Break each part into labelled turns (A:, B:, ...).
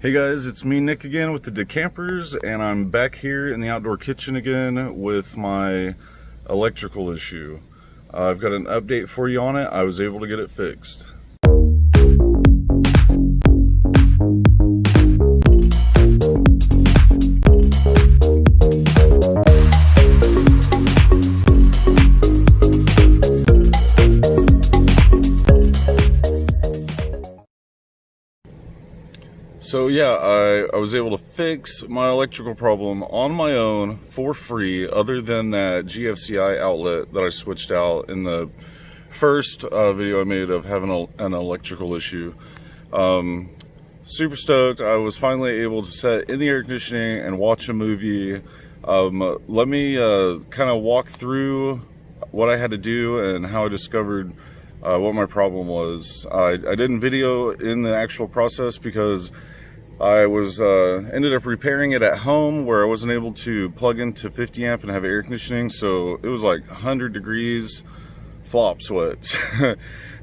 A: Hey guys, it's me, Nick, again with the Decampers, and I'm back here in the outdoor kitchen again with my electrical issue. I've got an update for you on it. I was able to get it fixed. So yeah, I was able to fix my electrical problem on my own for free, other than that GFCI outlet that I switched out in the first video I made of having an electrical issue. Super stoked. I was finally able to set in the air conditioning and watch a movie. Let me kind of walk through what I had to do and how I discovered what my problem was. I didn't video in the actual process because I was ended up repairing it at home, where I wasn't able to plug into 50 amp and have air conditioning, so it was like 100 degrees flop sweats.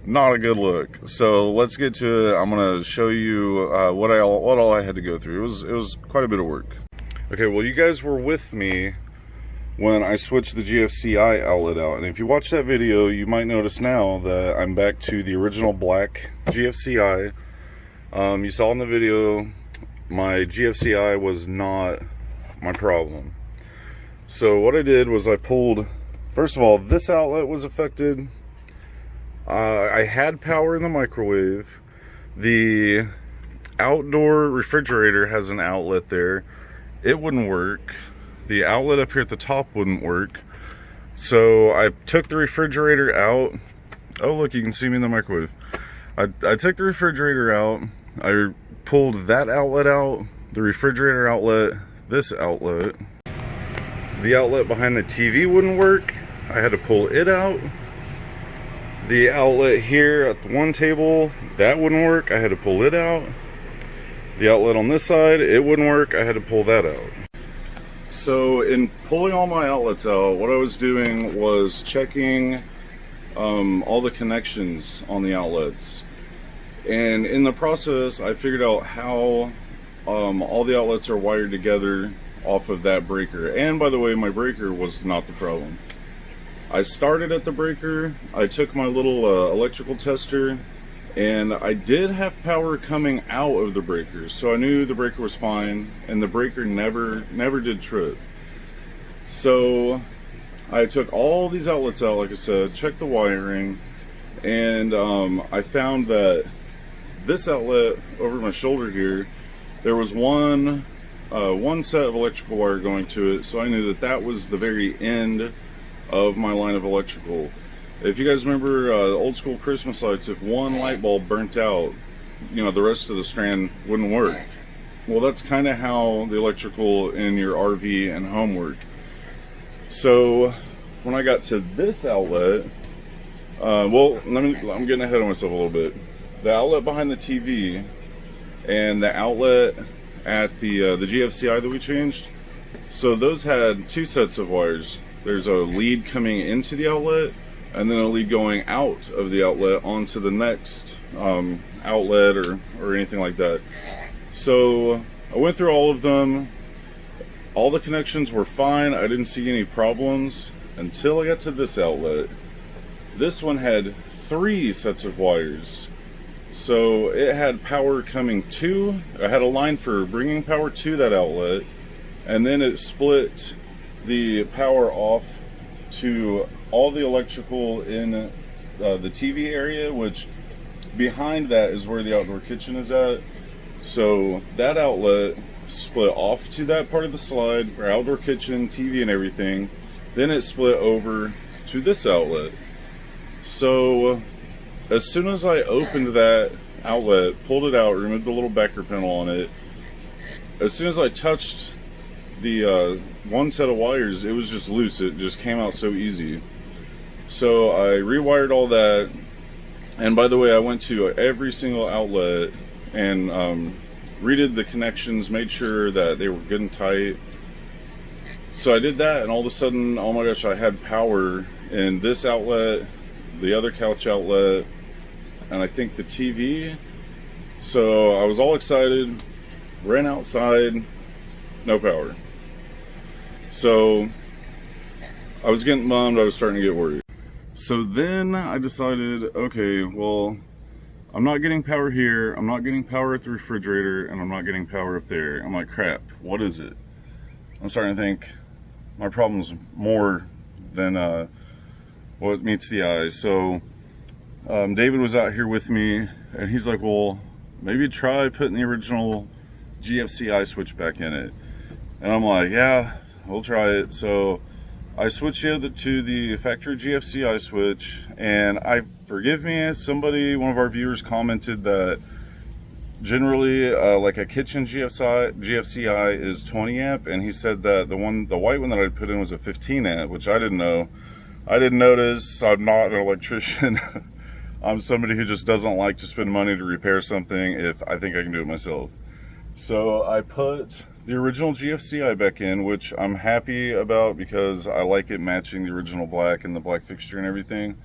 A: Not a good look. So let's get to it. I'm gonna show you what all I had to go through. It was quite a bit of work. Okay, well, you guys were with me when I switched the GFCI outlet out, and if you watch that video, you might notice now that I'm back to the original black GFCI. You saw in the video, my GFCI was not my problem. So what I did was I pulled, first of all, this outlet was affected. I had power in the microwave. The outdoor refrigerator has an outlet there. It wouldn't work. The outlet up here at the top wouldn't work. So I took the refrigerator out. Oh, look, you can see me in the microwave. I took the refrigerator out. I pulled that outlet out, the refrigerator outlet, this outlet. The outlet behind the TV wouldn't work. I had to pull it out. The outlet here at the one table, that wouldn't work. I had to pull it out. The outlet on this side, it wouldn't work. I had to pull that out. So in pulling all my outlets out, what I was doing was checking all the connections on the outlets. And in the process, I figured out how all the outlets are wired together off of that breaker. And by the way, my breaker was not the problem. I started at the breaker. I took my little electrical tester, and I did have power coming out of the breaker. So I knew the breaker was fine, and the breaker never did trip. So I took all these outlets out, like I said, checked the wiring, and I found that this outlet over my shoulder here, there was one set of electrical wire going to it, so I knew that that was the very end of my line of electrical. If you guys remember old school Christmas lights, if one light bulb burnt out, you know, the rest of the strand wouldn't work. Well, that's kind of how the electrical in your RV and home work. So when I got to this outlet, well, I'm getting ahead of myself a little bit. The outlet behind the TV and the outlet at the GFCI that we changed, so those had two sets of wires. There's a lead coming into the outlet, and then a lead going out of the outlet onto the next outlet or anything like that. So I went through all of them. All the connections were fine. I didn't see any problems until I got to this outlet. This one had 3 sets of wires. So it had power coming to, I had a line for bringing power to that outlet, and then it split the power off to all the electrical in the TV area, which behind that is where the outdoor kitchen is at. So that outlet split off to that part of the slide for outdoor kitchen, TV and everything. Then it split over to this outlet. So as soon as I opened that outlet, pulled it out, removed the little backer panel on it, as soon as I touched the one set of wires, it was just loose. It just came out so easy. So I rewired all that, and by the way, I went to every single outlet and redid the connections, made sure that they were good and tight. So I did that, and all of a sudden, oh my gosh, I had power in this outlet, the other couch outlet, and I think the TV. So I was all excited. ran outside, no power. So I was getting bummed, I was starting to get worried. So then I decided, okay, well, I'm not getting power here, I'm not getting power at the refrigerator, and I'm not getting power up there. I'm like, crap, what is it? I'm starting to think my problem's more than what meets the eye. So David was out here with me, and he's like, well, maybe try putting the original GFCI switch back in it. And I'm like, yeah, we'll try it. So I switched to the factory GFCI switch, and forgive me, somebody, one of our viewers commented that generally like a kitchen GFCI is 20 amp, and he said that the white one that I put in was a 15 amp, which I didn't know. I didn't notice. I'm not an electrician. I'm somebody who just doesn't like to spend money to repair something if I think I can do it myself. So I put the original GFCI back in, which I'm happy about because I like it matching the original black and the black fixture and everything.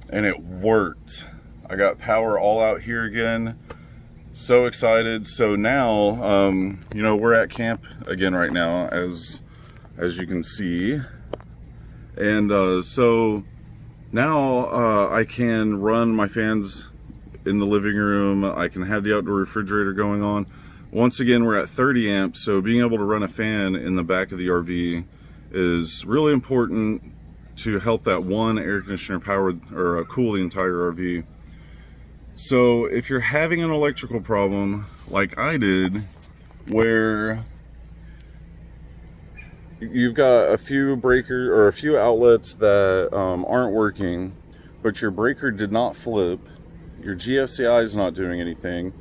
A: And it worked. I got power all out here again. So excited. So now, you know, we're at camp again right now, as you can see. And so now I can run my fans in the living room. I can have the outdoor refrigerator going on. Once again, we're at 30 amps, so being able to run a fan in the back of the RV is really important to help that one air conditioner power or cool the entire RV. So if you're having an electrical problem like I did, where you've got a few breakers or a few outlets that aren't working, but your breaker did not flip, your GFCI is not doing anything,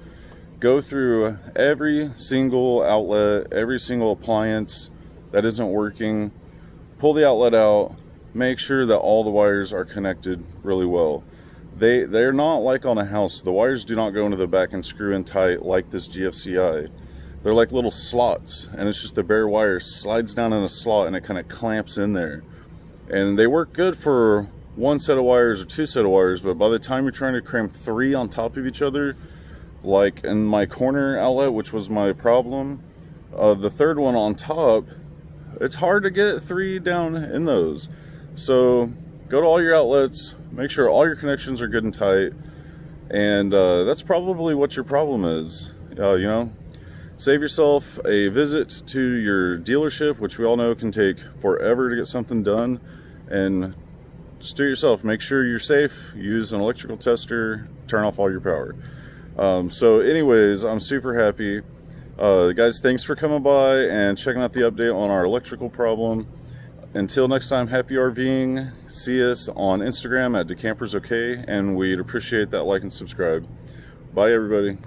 A: go through every single outlet, every single appliance that isn't working, pull the outlet out, make sure that all the wires are connected really well. They're not like on a house. The wires do not go into the back and screw in tight like this GFCI. They're like little slots, and it's just the bare wire slides down in a slot and it kind of clamps in there. And they work good for one set of wires or two set of wires, but by the time you're trying to cram three on top of each other, like in my corner outlet, which was my problem, the third one on top, it's hard to get three down in those. So go to all your outlets, make sure all your connections are good and tight, and that's probably what your problem is. You know, save yourself a visit to your dealership, which we all know can take forever to get something done, and just do it yourself. Make sure you're safe, use an electrical tester, turn off all your power. So anyways, I'm super happy. Guys, thanks for coming by and checking out the update on our electrical problem. Until next time, happy RVing. See us on Instagram at DeCampersOK, and we'd appreciate that like and subscribe. Bye, everybody.